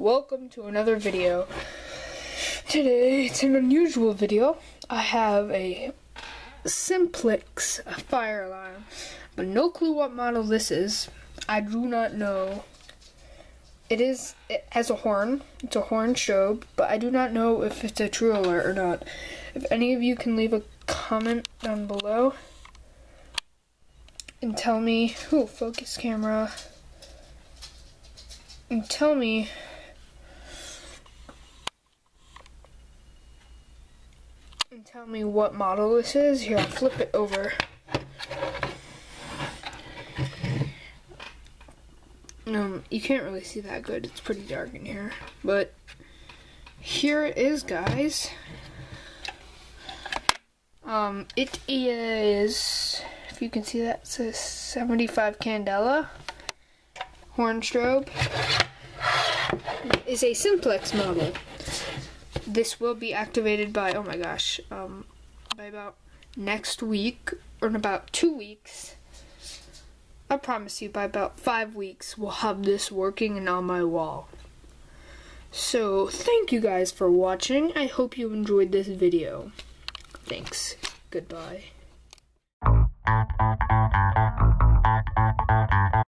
welcome to another video. Today it's an unusual video. I have a Simplex fire alarm, but no clue what model this is. I do not know. It has a horn. It's a horn strobe, but I do not know if it's a true alert or not. If any of you can leave a comment down below and tell me, focus camera, and tell me what model this is. Here, I'll flip it over. You can't really see that good. It's pretty dark in here, but here it is, guys. It is, if you can see that, it says 75 candela horn strobe. It is a Simplex model. This will be activated by, oh my gosh, by about next week, or in about 2 weeks. I promise you, by about 5 weeks, we'll have this working and on my wall. So, thank you guys for watching. I hope you enjoyed this video. Thanks. Goodbye.